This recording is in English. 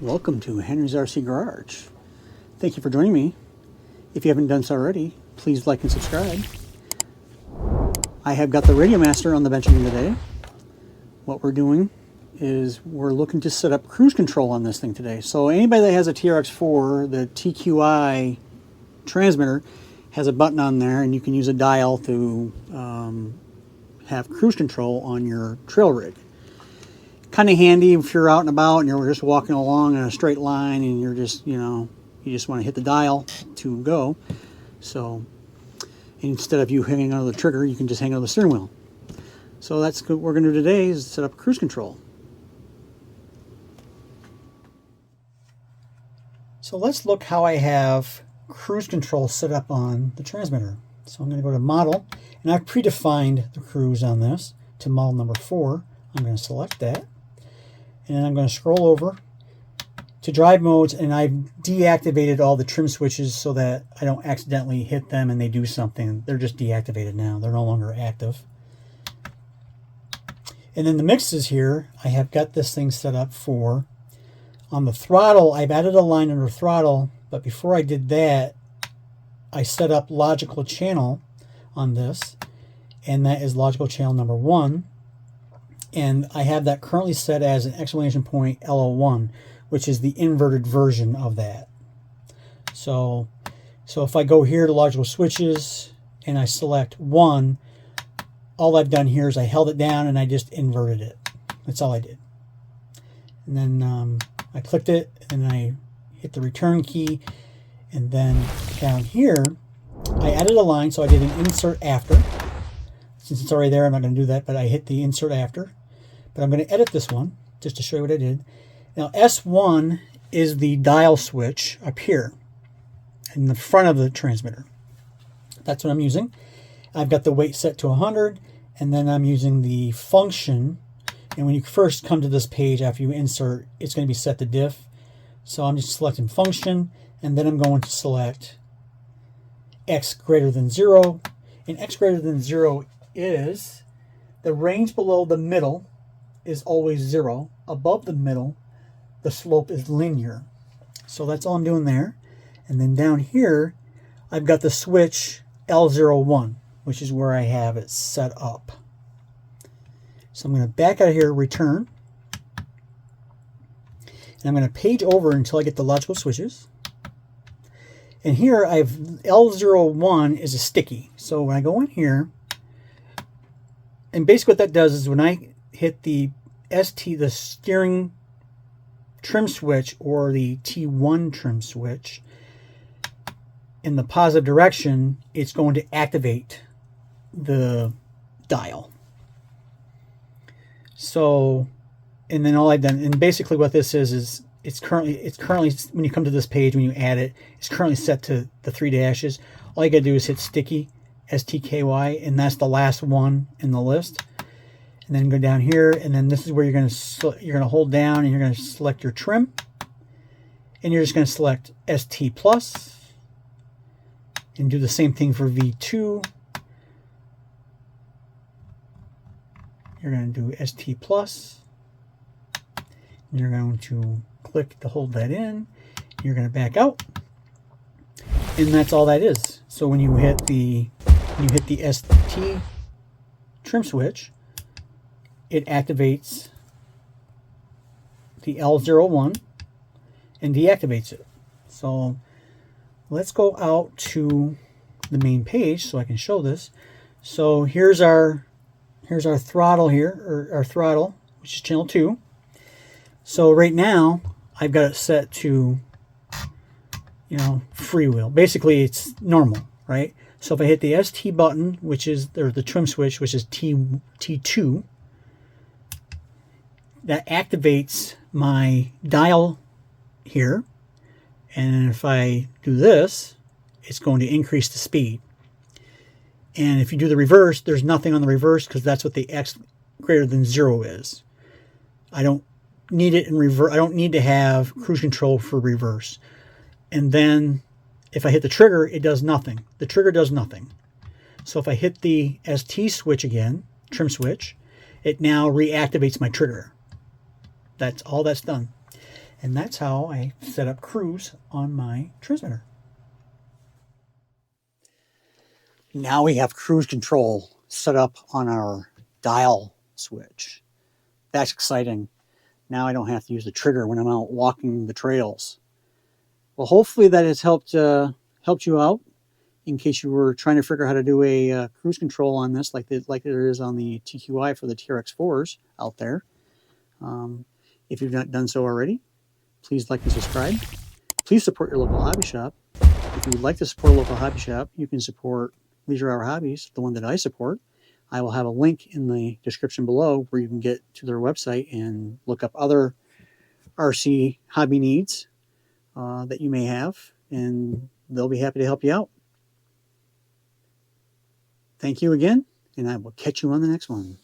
Welcome to Henry's RC Garage. Thank you for joining me. If you haven't done so already, please like and subscribe. I have got the Radiomaster on the bench again today. What we're doing is we're looking to set up cruise control on this thing today. So anybody that has a TRX4, the TQI transmitter, has a button on there and you can use a dial to have cruise control on your trail rig. Kind of handy if you're out and about and you're just walking along in a straight line and you're just, you just want to hit the dial to go. So instead of you hanging on the trigger, you can just hang on the steering wheel. So that's what we're going to do today, is set up cruise control. So let's look how I have cruise control set up on the transmitter. So I'm going to go to model, and I've predefined the cruise on this to model number 4. I'm going to select that, and then I'm going to scroll over to drive modes, and I've deactivated all the trim switches so that I don't accidentally hit them and they do something. They're just deactivated now. They're no longer active. And then the mixes here, I have got this thing set up for, on the throttle, I've added a line under throttle, but before I did that, I set up logical channel on this, and that is logical channel number 1. And I have that currently set as an exclamation point LO1, which is the inverted version of that. So if I go here to logical switches and I select 1, all I've done here is I held it down and I just inverted it. That's all I did. And then I clicked it and I hit the return key, and then down here I added a line, so I did an insert after. Since it's already there, I'm not going to do that, but I hit the insert after. But I'm going to edit this one just to show you what I did. Now S1 is the dial switch up here in the front of the transmitter. That's what I'm using. I've got the weight set to 100, and then I'm using the function. And when you first come to this page after you insert, it's going to be set to diff. So I'm just selecting function, and then I'm going to select x greater than 0. And x greater than 0 is the range below the middle is always 0. Above the middle, the slope is linear. So that's all I'm doing there. And then down here, I've got the switch L01, which is where I have it set up. So I'm going to back out of here, return. And I'm going to page over until I get the logical switches. And here I've L01 is a sticky. So when I go in here, and basically what that does is when I hit the the steering trim switch or the T1 trim switch in the positive direction, it's going to activate the dial. So, and then all I've done, and basically what this is it's currently when you come to this page, when you add it, it's currently set to the 3 dashes. All you gotta do is hit sticky, STKY, and that's the last one in the list. And then go down here, and then this is where you're gonna hold down and you're gonna select your trim, and you're just gonna select ST plus, and do the same thing for V2. You're going to do ST plus. You're going to click to hold that in. You're going to back out, and that's all that is. So when you hit the ST trim switch, it activates the L01 and deactivates it. So let's go out to the main page so I can show this. So here's our throttle here, or our throttle, which is channel 2. So right now I've got it set to, freewheel. Basically it's normal, right? So if I hit the ST button, which is, or the trim switch, which is T2, that activates my dial here. And if I do this, it's going to increase the speed. And if you do the reverse, there's nothing on the reverse because that's what the x greater than 0 is. I don't need it in reverse. I don't need to have cruise control for reverse. And then if I hit the trigger, it does nothing. The trigger does nothing. So if I hit the ST switch again, trim switch, it now reactivates my trigger. That's all that's done. And that's how I set up cruise on my transmitter. Now we have cruise control set up on our dial switch. That's exciting. Now I don't have to use the trigger when I'm out walking the trails. Well, hopefully that has helped you out in case you were trying to figure out how to do a cruise control on this, like there is on the TQI for the TRX4s out there. If you've not done so already, please like and subscribe. Please support your local hobby shop. If you would like to support a local hobby shop, you can support Leisure Hour Hobbies, the one that I support. I will have a link in the description below where you can get to their website and look up other RC hobby needs that you may have, and they'll be happy to help you out. Thank you again, and I will catch you on the next one.